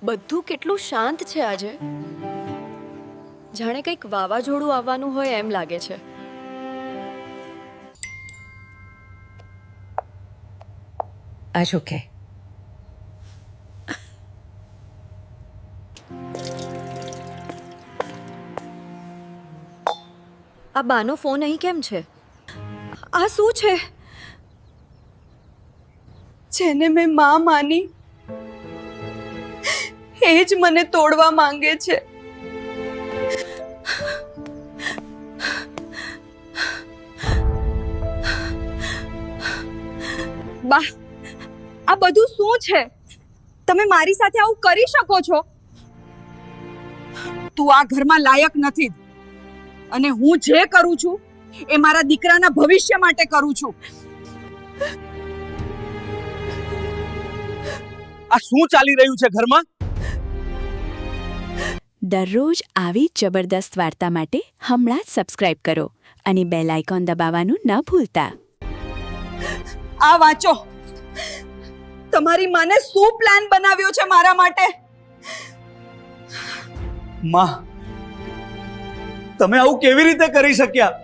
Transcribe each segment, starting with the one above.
બધું કેટલું શાંત છે આજે. જાણે કંઈક વાવાઝોડું આવવાનું હોય એમ લાગે છે. Ajoke. આ બાનો ફોન અહીં કેમ છે? આ શું છે? જેને મેં માં માની એ જ મને તોડવા માંગે છે. બા, આ બધું શું છે? તમે મારી સાથે આવું કરી શકો છો? તું આ ઘરમાં લાયક નથી અને હું જે કરું છું એ મારા દીકરાના ભવિષ્ય માટે કરું છું. આ શું ચાલી રહ્યું છે ઘરમાં? દરરોજ આવી જબરદસ્ત વાર્તા માટે હમણાં જ સબસ્ક્રાઇબ કરો અને બેલ આઇકોન દબાવવાનું ન ભૂલતા. આ વાંચો. તમારી માને શું પ્લાન બનાવ્યો છે મારા માટે? માં, તમે આવું કેવી રીતે કરી શક્યા?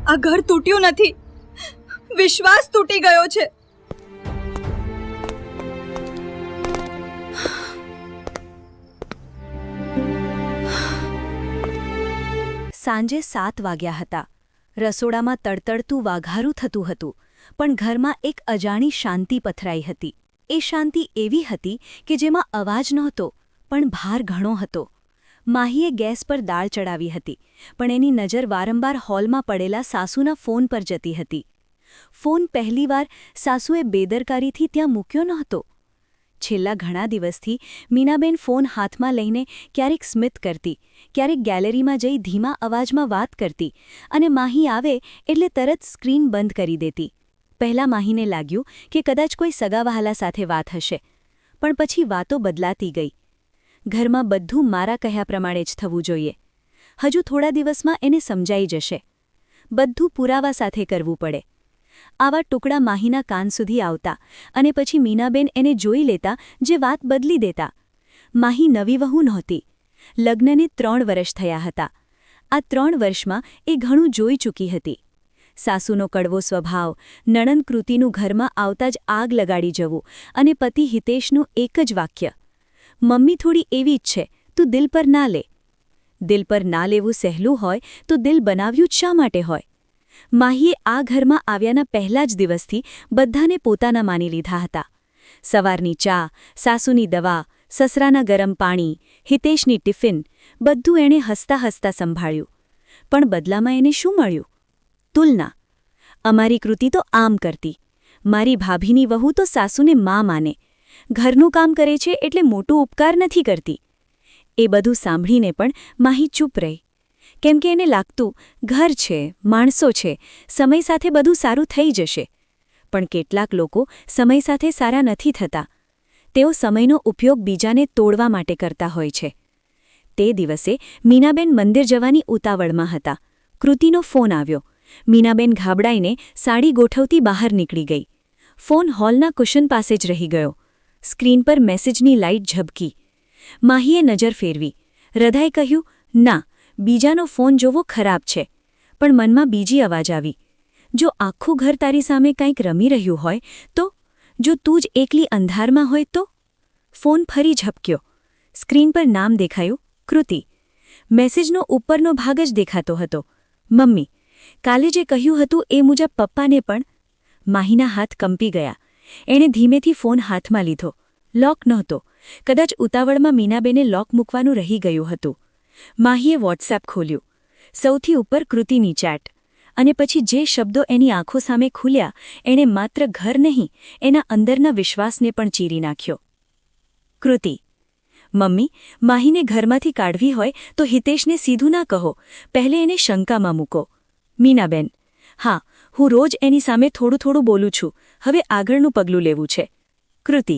આ ઘર તૂટ્યું નથી, વિશ્વાસ તૂટી ગયો છે. સાંજે 7 વાગ્યા હતા. રસોડામાં તડતડતું વાઘારું થતું હતું, પણ ઘરમાં એક અજાણી શાંતિ પથરાઈ હતી. એ શાંતિ એવી હતી કે જેમાં અવાજ નહોતો, પણ ભાર ઘણો હતો. માહીએ ગેસ પર દાળ ચડાવી હતી, પણ એની નજર વારંવાર હોલમાં પડેલા સાસુના ફોન પર જતી હતી. ફોન પહેલીવાર સાસુએ બેદરકારીથી ત્યાં મૂક્યો નહોતો. છેલ્લા ઘણા દિવસથી મીનાબેન ફોન હાથમાં લઈને ક્યારેક સ્મિત કરતી, ક્યારેક ગેલેરીમાં જઈ ધીમા અવાજમાં વાત કરતી અને માહી આવે એટલે તરત સ્ક્રીન બંધ કરી દેતી. પહેલાં માહીને લાગ્યું કે કદાચ કોઈ સગાવહાલા સાથે વાત હશે, પણ પછી વાતો બદલાતી ગઈ. ઘરમાં બધું મારા કહ્યા પ્રમાણે જ થવું જોઈએ. હજુ થોડા દિવસમાં એને સમજાઈ જશે. બધું પુરાવા સાથે કરવું પડે. આવા ટુકડા માહીના કાન સુધી આવતા અને પછી મીનાબેન એને જોઈ લેતા જે વાત બદલી દેતા. માહી નવી વહુ નહોતી. લગ્નને 3 વર્ષ થયા હતા. આ 3 વર્ષમાં એ ઘણું જોઈ ચૂકી હતી. સાસુનો કડવો સ્વભાવ, નણંદ કૃતિનું ઘરમાં આવતા જ આગ લગાડી જવું અને પતિ હિતેશનું એક જ વાક્ય, મમ્મી થોડી એવી જ છે, તું દિલ પર ના લે. દિલ પર ના લેવું સહેલું હોય તો દિલ બનાવ્યું જ શા માટે હોય? માહીએ આ ઘરમાં આવ્યાના પહેલા જ દિવસથી બધાને પોતાના માની લીધા હતા. સવારની ચા, સાસુની દવા, સસરાના ગરમ પાણી, હિતેશની ટિફિન, બધું એણે હસતા હસતા સંભાળ્યું. પણ બદલામાં એને શું મળ્યું? તુલના. અમારી કૃતિ તો આમ કરતી, મારી ભાભીની વહુ તો સાસુને માં માને, ઘરનું કામ કરે છે એટલે મોટું ઉપકાર નથી કરતી. એ બધું સાંભળીને પણ માહી ચૂપ રહી. કેમ કે એને લાગતું ઘર છે, માણસો છે, સમય સાથે બધું સારું થઈ જશે. પણ કેટલાક લોકો સમય સાથે સારા નથી થતા. તેઓ સમયનો ઉપયોગ બીજાને તોડવા માટે કરતા હોય છે. તે દિવસે મીનાબેન મંદિર જવાની ઉતાવળમાં હતા. કૃતિનો ફોન આવ્યો. મીનાબેન ઘાબડાઈને સાડી ગોઠવતી બહાર નીકળી ગઈ. ફોન હોલના કુશન પાસે જ રહી ગયો. સ્ક્રીન પર મેસેજની લાઇટ ઝબકી. માહીએ નજર ફેરવી. હૃદયે કહ્યું, ના, બીજાનો ફોન જોવો ખરાબ છે. પણ મનમાં બીજી અવાજ આવી. જો આખું ઘર તારી સામે કંઈક રમી રહ્યું હોય તો? જો તું જ એકલી અંધારમાં હોય તો? ફોન ફરી ઝબક્યો. સ્ક્રીન પર નામ દેખાયું, કૃતિ. મેસેજનો ઉપરનો ભાગ જ દેખાતો હતો. મમ્મી, કાલે જે કહ્યું હતું એ મુજબ પપ્પાને પણ. માહીના હાથ કંપી ગયા. એણે ધીમેથી ફોન હાથમાં લીધો. લોક નહોતો. કદાચ ઉતાવળમાં મીનાબેને લોક મૂકવાનું રહી ગયું હતું. માહીએ વોટ્સએપ ખોલ્યું. સૌથી ઉપર કૃતિની ચેટ. અને પછી જે શબ્દો એની આંખો સામે ખુલ્યા એણે માત્ર ઘર નહીં, એના અંદરના વિશ્વાસને પણ ચીરી નાખ્યો. કૃતિ. મમ્મી, માહીને ઘરમાંથી કાઢવી હોય તો હિતેશને સીધું ના કહો, પહેલે એને શંકામાં મૂકો. મીનાબેન. હા, હું રોજ એની સામે થોડું થોડું બોલું છું, હવે આગળનું પગલું લેવું છે. કૃતિ.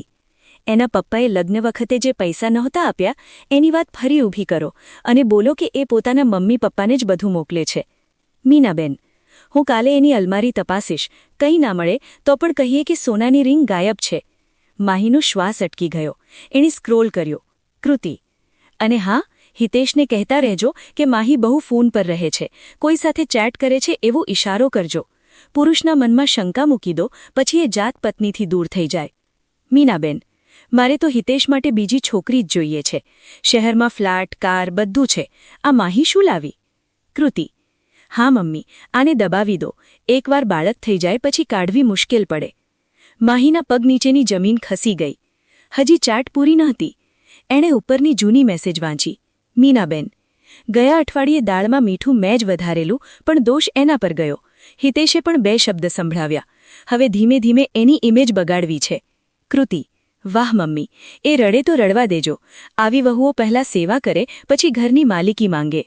એના પપ્પાએ લગ્ન વખતે જે પૈસા નહોતા આપ્યા એની વાત ફરી ઊભી કરો અને બોલો કે એ પોતાના મમ્મી પપ્પાને જ બધું મોકલે છે. મીનાબેન, હું કાલે એની અલમારી તપાસીશ, કંઈ ના મળે તો પણ કહીએ કે સોનાની રિંગ ગાયબ છે. માહીનો શ્વાસ અટકી ગયો. એણે સ્ક્રોલ કર્યો. કૃતિ. અને હા, હિતેશને કહેતા રહેજો કે માહી બહુ ફોન પર રહે છે, કોઈ સાથે ચેટ કરે છે એવો ઇશારો કરજો. પુરુષના મનમાં શંકા મૂકી દો, પછી એ જાત પત્નીથી દૂર થઈ જાય. મીનાબેન, મારે તો હિતેશ માટે બીજી છોકરી જ જોઈએ છે. શહેરમાં ફ્લેટ, કાર બધું છે. આ માહી શું લાવી? કૃતિ. હા મમ્મી, આને દબાવી દો. એકવાર બાળક થઈ જાય પછી કાઢવી મુશ્કેલ પડે. માહીના પગ નીચેની જમીન ખસી ગઈ. હજી ચેટ પૂરી નહોતી. એણે ઉપરની જૂની મેસેજ વાંચી. મીનાબેન, ગયા અઠવાડિયે દાળમાં મીઠું મેં જ વધારેલું, પણ દોષ એના પર ગયો. હિતેશે પણ 2 શબ્દ સંભળાવ્યા. હવે ધીમે ધીમે એની ઇમેજ બગાડવી છે. કૃતિ. વાહ મમ્મી, એ રડે તો રડવા દેજો. આવી વહુઓ પહેલાં સેવા કરે, પછી ઘરની માલિકી માંગે.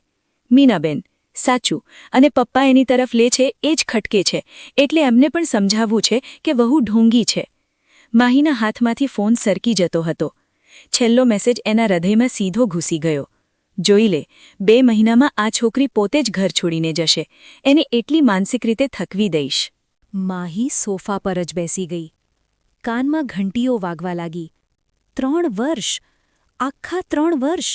મીનાબેન, સાચું. અને પપ્પા એની તરફ લે છે એ જ ખટકે છે, એટલે એમને પણ સમજાવવું છે કે વહુ ઢોંગી છે. માહીના હાથમાંથી ફોન સરકી જતો હતો. છેલ્લો મેસેજ એના હૃદયમાં સીધો ઘૂસી ગયો. જોઈ લે, 2 મહિનામાં આ છોકરી પોતે જ ઘર છોડીને જશે. એને એટલી માનસિક રીતે થકવી દઈશ. માહી સોફા પર જ બેસી ગઈ. કાનમાં ઘંટીઓ વાગવા લાગી. 3 વર્ષ! આખા 3 વર્ષ!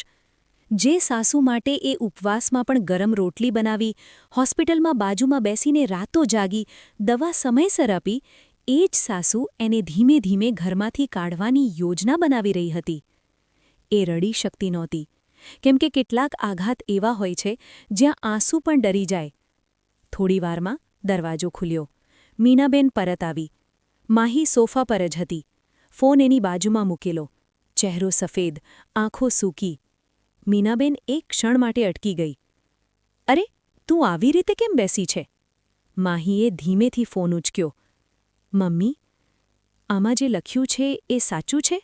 જે સાસુ માટે એ ઉપવાસમાં પણ ગરમ રોટલી બનાવી, હોસ્પિટલમાં બાજુમાં બેસીને રાતો જાગી, દવા સમયસર આપી, એ જ સાસુ એને ધીમે ધીમે ઘરમાંથી કાઢવાની યોજના બનાવી રહી હતી. એ રડી શકતી નહોતી, કેમ કે કેટલાક આઘાત એવા હોય છે જ્યાં આંસુ પણ ડરી જાય. થોડીવારમાં દરવાજો ખુલ્યો. મીનાબેન પરત આવી. માહી સોફા પર જ હતી. ફોન એની બાજુમાં મૂકેલો. ચહેરો સફેદ, આંખો સૂકી. મીનાબેન એક ક્ષણ માટે અટકી ગઈ. અરે, તું આવી રીતે કેમ બેસી છે? માહીએ ધીમેથી ફોન ઉંચક્યો. મમ્મી, આમાં જે લખ્યું છે એ સાચું છે?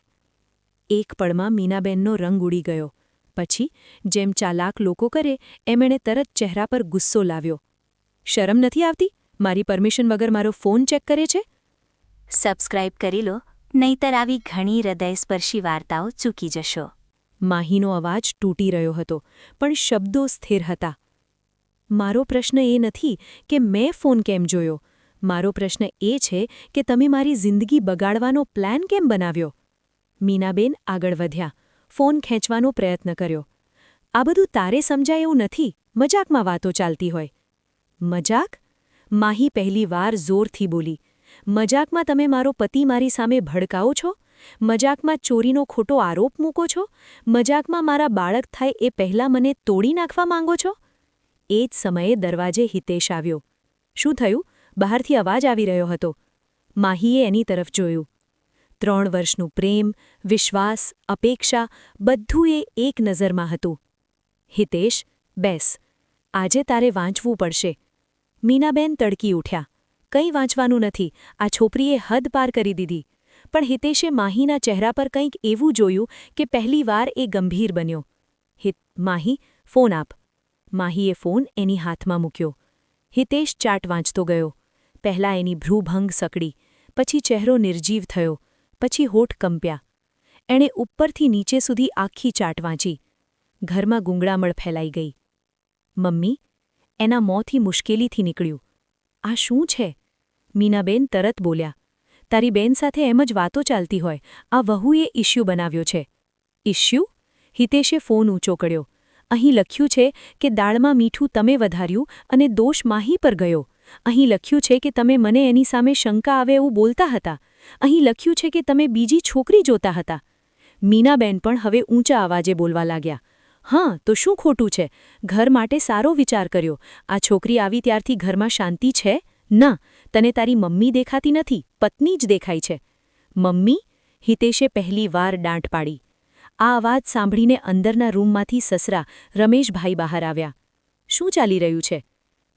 એક પળમાં મીનાબેનનો રંગ ઉડી ગયો. પછી, જેમ ચાલાક લોકો કરે એમ એણે તરત ચહેરા પર ગુસ્સો લાવ્યો. શરમ નથી આવતી? મારી પરમિશન વગર મારો ફોન ચેક કરે છે? સબસ્ક્રાઇબ કરી લો, નહીતર આવી ઘણી હૃદયસ્પર્શી વાર્તાઓ ચૂકી જશો. માહીનો અવાજ તૂટી રહ્યો હતો, પણ શબ્દો સ્થિર હતા. મારો પ્રશ્ન એ નથી કે મેં ફોન કેમ જોયો. મારો પ્રશ્ન એ છે કે તમે મારી જિંદગી બગાડવાનો પ્લાન કેમ બનાવ્યો? મીનાબેન આગળ વધ્યા. ફોન ખેંચવાનો પ્રયત્ન કર્યો. આ બધું તારે સમજાય એવું નથી. મજાકમાં વાતો ચાલતી હોય. મજાક? માહી પહેલીવાર જોરથી બોલી. મજાકમાં તમે મારો પતિ મારી સામે ભડકાવો છો? મજાકમાં ચોરીનો ખોટો આરોપ મૂકો છો? મજાકમાં મારા બાળક થાય એ પહેલાં મને તોડી નાખવા માંગો છો? એ જ સમયે દરવાજે હિતેશ આવ્યો. શું થયું? બહારથી અવાજ આવી રહ્યો હતો. માહીએ એની તરફ જોયું. 3 વર્ષનું પ્રેમ, વિશ્વાસ, અપેક્ષા બધું એ એક નજરમાં હતું. હિતેશ, બેસ. આજે તારે વાંચવું પડશે. મીનાબેન તડકી ઉઠ્યા. કંઈ વાંચવાનું નથી, આ છોકરીએ હદ પાર કરી દીધી. પણ હિતેશે માહીના ચહેરા પર કંઈક એવું જોયું કે પહેલીવાર એ ગંભીર બન્યો. માહી, ફોન આપ. માહીએ ફોન એની હાથમાં મૂક્યો. હિતેશ ચાટ વાંચતો ગયો. પહેલાં એની ભ્રૂભંગ સકડી, પછી ચહેરો નિર્જીવ થયો, પછી હોઠ કંપ્યા. એણે ઉપરથી નીચે સુધી આખી ચાટ વાંચી. ઘરમાં ગૂંગળામણ ફેલાઈ ગઈ. મમ્મી, એના મોંથી મુશ્કેલીથી નીકળ્યું. આ શું છે? મીનાબેન તરત બોલ્યા. તારી બેન સાથે એમ જ વાતો ચાલતી હોય. આ વહુએ ઇશ્યુ બનાવ્યો છે. ઇશ્યુ? હિતેશે ફોન ઊંચો કર્યો. અહીં લખ્યું છે કે દાળમાં મીઠું તમે વધાર્યું અને દોષ માહી પર ગયો. અહીં લખ્યું છે કે તમે મને એની સામે શંકા આવે એવું બોલતા હતા. અહીં લખ્યું છે કે તમે બીજી છોકરી જોતા હતા. મીનાબેન પણ હવે ઊંચા અવાજે બોલવા લાગ્યા. હા, તો શું ખોટું છે? ઘર માટે સારો વિચાર કર્યો. આ છોકરી આવી ત્યારથી ઘરમાં શાંતિ છે? ના, તને તારી મમ્મી દેખાતી નથી, પત્ની જ દેખાય છે. મમ્મી? હિતેશે પહેલીવાર દાંટ પાડી. આ અવાજ સાંભળીને અંદરના રૂમમાંથી સસરા રમેશભાઈ બહાર આવ્યા. શું ચાલી રહ્યું છે?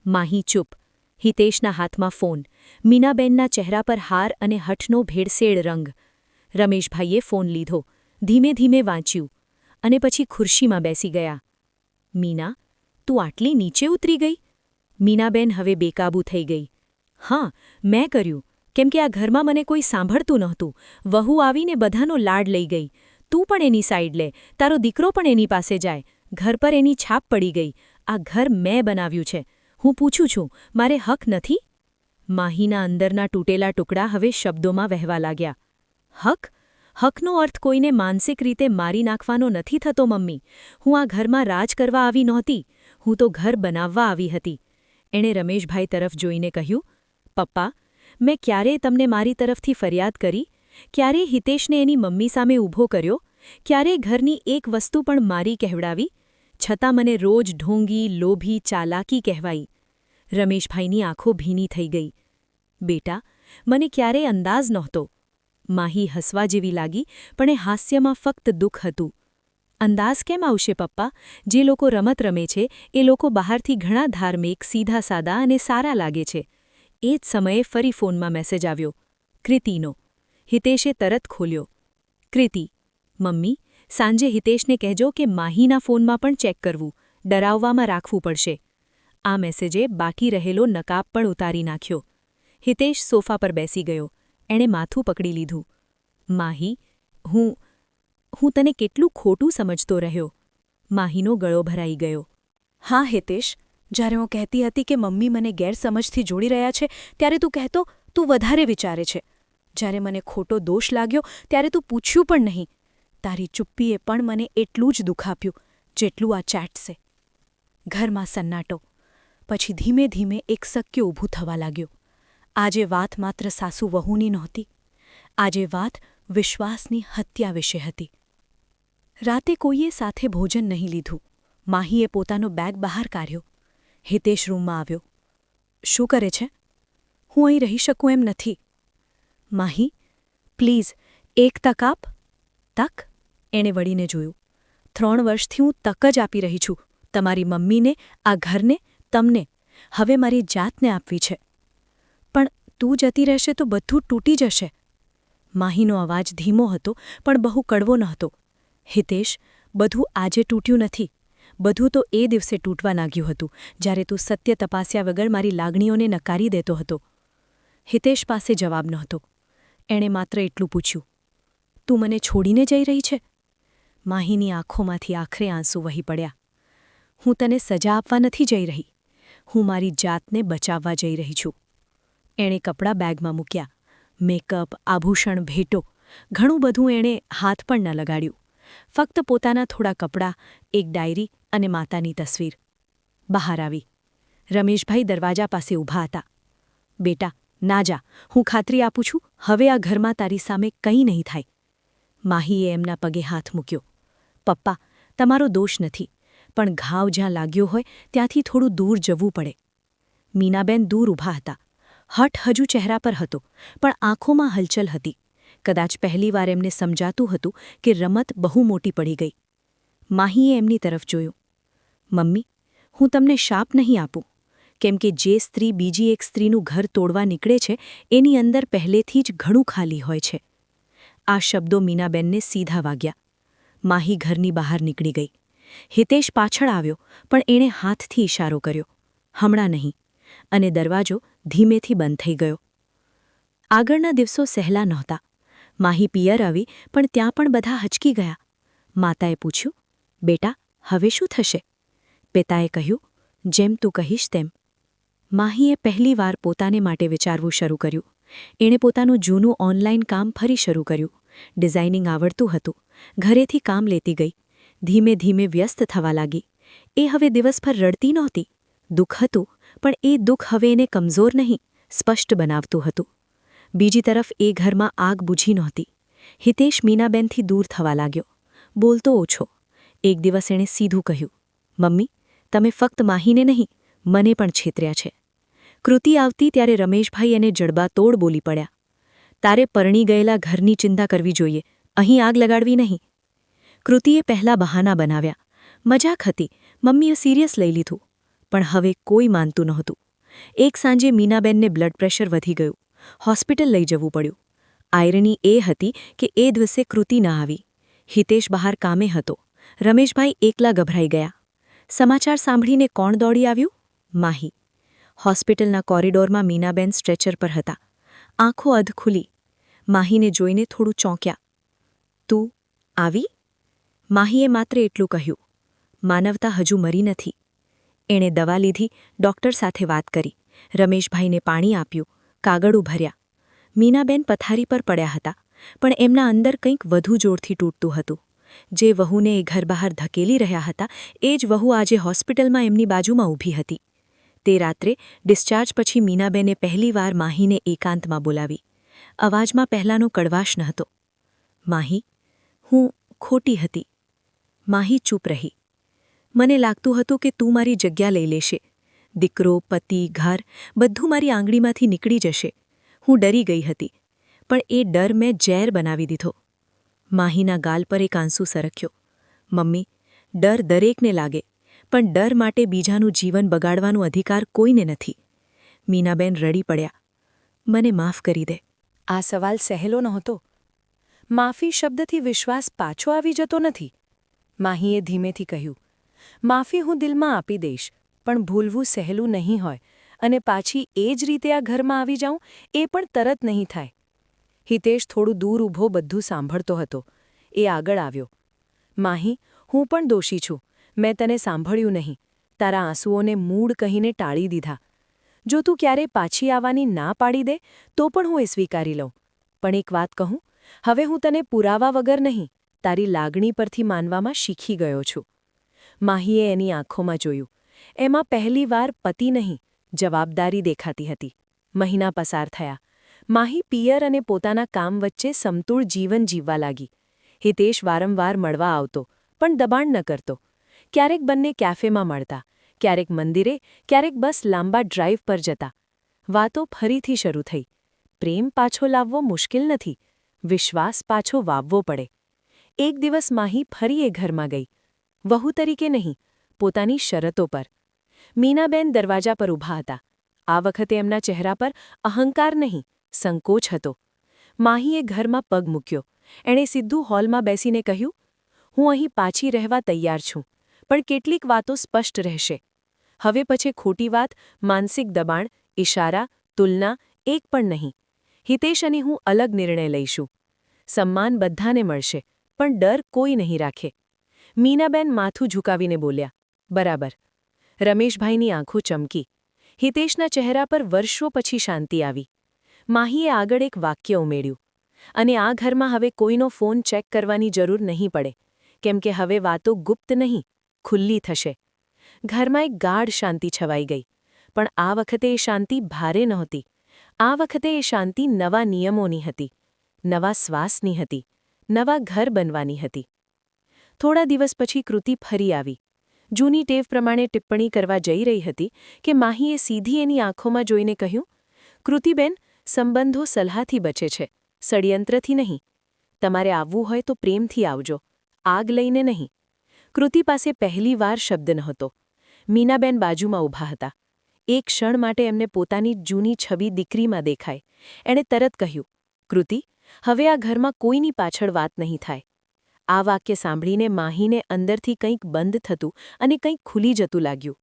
માહી ચૂપ. હિતેશના હાથમાં ફોન. મીનાબેનના ચહેરા પર હાર અને હઠનો ભેળસેળ રંગ. રમેશભાઈએ ફોન લીધો. ધીમે ધીમે વાંચ્યું. અને પછી ખુરશીમાં બેસી ગયા. મીના, તું આટલી નીચે ઉતરી ગઈ? મીનાબેન હવે બેકાબૂ થઈ ગઈ. હા, મેં કર્યું. કેમ કે આ ઘરમાં મને કોઈ સાંભળતું નહોતું. વહુ આવીને બધાનો લાડ લઈ ગઈ. તું પણ એની સાઈડ લે, તારો દીકરો પણ એની પાસે જાય. ઘર પર એની છાપ પડી ગઈ. આ ઘર મેં બનાવ્યું છે. હું પૂછું છું, મારે હક નથી? માહીના અંદરના તૂટેલા ટુકડા હવે શબ્દોમાં વહેવા લાગ્યા. હક? હકનો અર્થ કોઈને માનસિક રીતે મારી નાખવાનો નથી થતો મમ્મી. હું આ ઘરમાં રાજ કરવા આવી નહોતી, હું તો ઘર બનાવવા આવી હતી. એણે રમેશભાઈ તરફ જોઈને કહ્યું, પપ્પા, મેં ક્યારેય તમને મારી તરફથી ફરિયાદ કરી? ક્યારેય હિતેશને એની મમ્મી સામે ઊભો કર્યો? ક્યારેય ઘરની એક વસ્તુ પણ મારી કહેવડાવી? છતાં મને રોજ ઢોંગી, લોભી, ચાલાકી કહેવાઈ. રમેશભાઈની આંખો ભીની થઈ ગઈ. બેટા, મને ક્યારેય અંદાજ નહોતો. માહી હસવા જેવી લાગી, પણ એ હાસ્યમાં ફક્ત દુઃખ હતું. અંદાજ કેમ આવશે પપ્પા? જે લોકો રમત રમે છે એ લોકો બહારથી ઘણા ધાર્મિક, સીધા સાદા અને સારા લાગે છે. એ જ સમયે ફરી ફોનમાં મેસેજ આવ્યો, કૃતિનો. હિતેશે તરત ખોલ્યો. કૃતિ, મમ્મી, સાંજે હિતેશને કહેજો કે માહીના ફોનમાં પણ ચેક કરવું, ડરાવવામાં રાખવું પડશે. આ મેસેજે બાકી રહેલો નકાબ પણ ઉતારી નાખ્યો. હિતેશ સોફા પર બેસી ગયો. એણે માથું પકડી લીધું. માહી, હું તને કેટલું ખોટું સમજતો રહ્યો. માહીનો ગળો ભરાઈ ગયો. હા હિતેશ, જ્યારે હું કહેતી હતી કે મમ્મી મને ગેરસમજથી જોડી રહ્યા છે ત્યારે તું કહેતો તું વધારે વિચારે છે. જ્યારે મને ખોટો દોષ લાગ્યો ત્યારે તું પૂછ્યું પણ નહીં. તારી ચુપ્પીએ પણ મને એટલું જ દુઃખ આપ્યું જેટલું આ ચેટ્સે. ઘરમાં સન્નાટો. પછી ધીમે ધીમે એક શક્ય ઊભું થવા લાગ્યું. આજે વાત માત્ર સાસુ વહુની નહોતી. આજે વાત વિશ્વાસની હત્યા વિશે હતી. રાતે કોઈએ સાથે ભોજન નહીં લીધું. માહીએ પોતાનો બેગ બહાર કાઢ્યો. હિતેશ રૂમમાં આવ્યો. શું કરે છે? હું અહીં રહી શકું એમ નથી. માહી, પ્લીઝ એક તક આપ. તક? એણે વળીને જોયું. 3 વર્ષથી હું તક જ આપી રહી છું. તમારી મમ્મીને, આ ઘરને, તમને. હવે મારી જાતને આપવી છે. પણ તું જતી રહેશે તો બધું તૂટી જશે. માહીનો અવાજ ધીમો હતો પણ બહુ કડવો નહોતો. હિતેશ, બધું આજે તૂટ્યું નથી. બધું તો એ દિવસે તૂટવા લાગ્યું હતું જ્યારે તું સત્ય તપાસ્યા વગર મારી લાગણીઓને નકારી દેતો હતો. હિતેશ પાસે જવાબ નહોતો. એણે માત્ર એટલું પૂછ્યું, તું મને છોડીને જઈ રહી છે? માહીની આંખોમાંથી આખરે આંસુ વહી પડ્યા. હું તને સજા આપવા નથી જઈ રહી. હું મારી જાતને બચાવવા જઈ રહી છું. એણે કપડાં બેગમાં મૂક્યા. મેકઅપ, આભૂષણ, ભેટો, ઘણું બધું એણે હાથ પણ ન લગાડ્યું. ફક્ત પોતાના થોડા કપડાં, એક ડાયરી અને માતાની તસવીર. બહાર આવી. રમેશભાઈ દરવાજા પાસે ઊભા હતા. બેટા, ના જા. હું ખાતરી આપું છું, હવે આ ઘરમાં તારી સામે કંઈ નહીં થાય. માહીએ એમના પગે હાથ મૂક્યો. પપ્પા, તમારો દોષ નથી, પણ ઘાવ જ્યાં લાગ્યો હોય ત્યાંથી થોડું દૂર જવું પડે. મીનાબેન દૂર ઊભા હતા. હઠ હજુ ચહેરા પર હતો, પણ આંખોમાં હલચલ હતી. કદાચ પહેલીવાર એમને સમજાતું હતું કે રમત બહુ મોટી પડી ગઈ. માહીએ એમની તરફ જોયું. મમ્મી, હું તમને શાપ નહીં આપું, કેમ કે જે સ્ત્રી બીજી એક સ્ત્રીનું ઘર તોડવા નીકળે છે એની અંદર પહેલેથી જ ઘણું ખાલી હોય છે. આ શબ્દો મીનાબેનને સીધા વાગ્યા. માહી ઘરની બહાર નીકળી ગઈ. હિતેશ પાછળ આવ્યો, પણ એણે હાથથી ઇશારો કર્યો, હમણાં નહીં, અને દરવાજો ધીમેથી બંધ થઈ ગયો. આગળના દિવસો સહેલા નહોતા. માહી પિયર આવી, પણ ત્યાં પણ બધા હચકી ગયા. માતાએ પૂછ્યું, બેટા, હવે શું થશે? પિતાએ કહ્યું, જેમ તું કહીશ તેમ. માહીએ પહેલીવાર પોતાને માટે વિચારવું શરૂ કર્યું. એણે પોતાનું જૂનું ઓનલાઈન કામ ફરી શરૂ કર્યું. ડિઝાઇનિંગ આવડતું હતું. ઘરેથી કામ લેતી ગઈ. ધીમે ધીમે વ્યસ્ત થવા લાગી. એ હવે દિવસભર રડતી નહોતી. દુઃખ હતું, પણ એ દુઃખ હવે એને કમજોર નહીં, સ્પષ્ટ બનાવતું હતું. બીજી તરફ એ ઘરમાં આગ બુઝી નહોતી. હિતેશ મીનાબેનથી દૂર થવા લાગ્યો. બોલતો ઓછો. એક દિવસ એણે સીધું કહ્યું, મમ્મી, તમે ફક્ત માહીને નહીં, મને પણ છેતર્યા છે. કૃતિ આવતી ત્યારે રમેશભાઈ એને જડબાતોડ બોલી પડ્યા. તારે પરણી ગયેલા ઘરની ચિંતા કરવી જોઈએ, અહીં આગ લગાડવી નહીં. કૃતિએ પહેલાં બહાના બનાવ્યા. મજાક હતી, મમ્મીએ સિરિયસ લઈ લીધું. પણ હવે કોઈ માનતું નહોતું. એક સાંજે મીનાબેનને બ્લડ પ્રેશર વધી ગયું. હોસ્પિટલ લઈ જવું પડ્યું. આયરણી એ હતી કે એ દિવસે કૃતિ ન આવી. હિતેશ બહાર કામે હતો. રમેશભાઈ એકલા ગભરાઈ ગયા. સમાચાર સાંભળીને કોણ દોડી આવ્યું? માહી. હોસ્પિટલના કોરિડોરમાં મીનાબેન સ્ટ્રેચર પર હતા. આંખો અધ ખુલી. માહીને જોઈને થોડું ચોંક્યા. તું આવી? માહીએ માત્ર એટલું કહ્યું, માનવતા હજુ મરી નથી. એણે દવા લીધી, ડૉક્ટર સાથે વાત કરી, રમેશભાઈને પાણી આપ્યું, કાગળું ભર્યા. મીનાબેન પથારી પર પડ્યા હતા, પણ એમના અંદર કંઈક વધુ જોરથી તૂટતું હતું. જે વહુને એ ઘર બહાર ધકેલી રહ્યા હતા, એ જ વહુ આજે હોસ્પિટલમાં એમની બાજુમાં ઊભી હતી. તે રાત્રે ડિસ્ચાર્જ પછી મીનાબેને પહેલીવાર માહીને એકાંતમાં બોલાવી. અવાજમાં પહેલાંનો કડવાશ ન હતો. માહી, હું ખોટી હતી. માહી ચૂપ રહી. મને લાગતું હતું કે તું મારી જગ્યા લઈ લેશે. દીકરો, પતિ, ઘર બધું મારી આંગળીમાંથી નીકળી જશે. હું ડરી ગઈ હતી, પણ એ ડર મેં ઝેર બનાવી દીધો. માહીના ગાલ પર એક આંસુ સરક્યો. મમ્મી, ડર દરેકને લાગે, પણ ડર માટે બીજાનું જીવન બગાડવાનો અધિકાર કોઈને નથી. મીનાબેન રડી પડ્યા. મને માફ કરી દે. આ સવાલ સહેલો નહોતો. માફી શબ્દથી વિશ્વાસ પાછો આવી જતો નથી. માહીએ ધીમેથી કહ્યું, માફી હું દિલમાં આપી દઈશ, પણ ભૂલવું સહેલું નહીં હોય, અને પાછી એ જ રીતે આ ઘરમાં આવી જાઉં એ પણ તરત નહીં થાય. હિતેશ થોડું દૂર ઊભો બધું સાંભળતો હતો. એ આગળ આવ્યો. માહી, હું પણ દોષી છું. મેં તને સાંભળ્યું નહીં. તારા આંસુઓને મૂળ કહીને ટાળી દીધા. જો તું ક્યારેય પાછી આવવાની ના પાડી દે તો પણ હું એ સ્વીકારી લઉં. પણ એક વાત કહું, હવે હું તને પુરાવા વગર નહીં, તારી લાગણી પરથી માનવામાં શીખી ગયો છું. માહીએ એની આંખોમાં જોયું. એમાં પહેલીવાર પતિ નહીં, જવાબદારી દેખાતી હતી. મહિના પસાર થયા. માહી પિયર અને પોતાના કામ વચ્ચે સમતુળ જીવન જીવવા લાગી. હિતેશ વારંવાર મળવા આવતો, પણ દબાણ ન કરતો. ક્યારેક બંને કેફેમાં મળતા, ક્યારેક મંદિરે, ક્યારેક બસ લાંબા ડ્રાઈવ પર જતા. વાતો ફરીથી શરૂ થઈ. પ્રેમ પાછો લાવવો મુશ્કેલ નથી, વિશ્વાસ પાછો વાવવો પડે. એક દિવસ માહી ફરી એ ઘરમાં ગઈ. વહુ તરીકે નહીં, પોતાની શરતો પર. મીનાબેન દરવાજા પર ઊભા હતા. આ વખતે એમના ચહેરા પર અહંકાર નહીં, સંકોચ હતો. માહીએ ઘરમાં પગ મૂક્યો. એણે સીધું હોલમાં બેસીને કહ્યું, હું અહીં પાછી રહેવા તૈયાર છું, પણ કેટલીક વાતો સ્પષ્ટ રહેશે. હવે પછી ખોટી વાત, માનસિક દબાણ, ઇશારા, તુલના એક પણ નહીં. હિતેશ અને હું અલગ નિર્ણય લઈશું. સન્માન બધાને મળશે, પણ ડર કોઈ નહીં રાખે. મીનાબેન માથું ઝુકાવીને બોલ્યા, બરાબર. રમેશભાઈની આંખો ચમકી. હિતેશના ચહેરા પર વર્ષો પછી શાંતિ આવી. માહીએ આગળ એક વાક્ય ઉમેર્યું, અને આ ઘરમાં હવે કોઈનો ફોન ચેક કરવાની જરૂર નહીં પડે, કેમ કે હવે વાતો ગુપ્ત નહીં, ખુલ્લી થશે. ઘરમાં એક ગાઢ શાંતિ છવાઈ ગઈ. પણ આ વખતે એ શાંતિ ભારે નહોતી. આ વખતે એ શાંતિ નવા નિયમોની હતી, નવા શ્વાસની હતી, નવા ઘર બનવાની હતી. થોડા દિવસ પછી કૃતિ ફરી આવી. જૂની ટેવ પ્રમાણે ટિપ્પણી કરવા જઈ રહી હતી કે માહીએ સીધી એની આંખોમાં જોઈને કહ્યું, કૃતિબેન, સંબંધો સલાહથી બચે છે, ષડયંત્રથી નહીં. તમારે આવવું હોય તો પ્રેમથી આવજો, આગ લઈને નહીં. કૃતિ પાસે પહેલીવાર શબ્દ નહોતો. મીનાબેન બાજુમાં ઊભા હતા. એક ક્ષણ માટે એમને પોતાની જૂની છબી દીકરીમાં દેખાય. એણે તરત કહ્યું, કૃતિ, હવે આ ઘરમાં કોઈની પાછળ વાત નહીં થાય. આ વાક્ય સાંભળીને માહીને અંદરથી કંઈક બંધ થતું અને કંઈક ખુલી જતું લાગ્યું.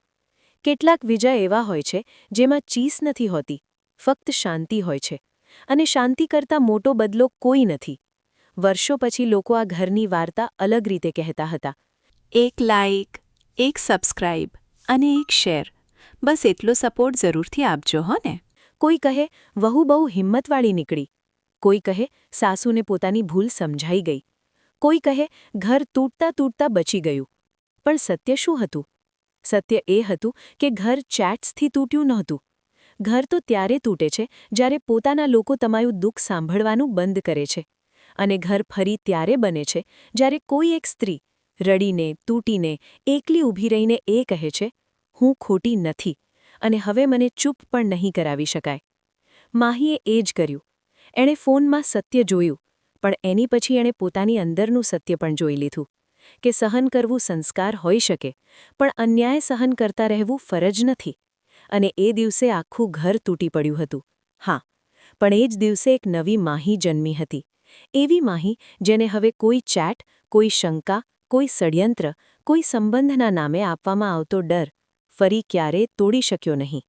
કેટલાક વિજય એવા હોય છે જેમાં ચીસ નથી હોતી, ફક્ત શાંતિ હોય છે, અને શાંતિ કરતાં મોટો બદલો કોઈ નથી. વર્ષો પછી લોકો આ ઘરની વાર્તા અલગ રીતે કહેતા હતા. એક લાઇક, એક સબસ્ક્રાઇબ અને એક શેર, બસ એટલો સપોર્ટ જરૂરથી આપજો હો ને. કોઈ કહે વહુ બહુ હિંમતવાળી નીકળી. કોઈ કહે સાસુને પોતાની ભૂલ સમજાઈ ગઈ. કોઈ કહે ઘર તૂટતા તૂટતા બચી ગયું. પણ સત્ય શું હતું? સત્ય એ હતું કે ઘર ચેટ્સથી તૂટ્યું નહોતું. ઘર તો ત્યારે તૂટે છે જ્યારે પોતાના લોકો તમારું દુઃખ સાંભળવાનું બંધ કરે છે. અને ઘર ફરી ત્યારે બને છે જ્યારે કોઈ એક સ્ત્રી રડીને, તૂટીને, એકલી ઊભી રહીને એ કહે છે, હું ખોટી નથી, અને હવે મને ચૂપ પણ નહીં કરાવી શકાય. માહીએ એ જ કર્યું. એણે ફોનમાં સત્ય જોયું, પણ એની પછી એણે પોતાની અંદરનું સત્ય પણ જોઈ લીધું કે સહન કરવું સંસ્કાર હોઈ શકે, પણ અન્યાય સહન કરતા રહેવું ફરજ નથી. અને એ દિવસે આખું ઘર તૂટી પડ્યું હતું. હા, પણ એ જ દિવસે એક નવી માહી જન્મી હતી. એવી માહી જેને હવે કોઈ ચેટ, કોઈ શંકા, કોઈ ષડયંત્ર, કોઈ સંબંધના નામે આપવામાં આવતો ડર ફરી ક્યારેય તોડી શક્યો નહીં.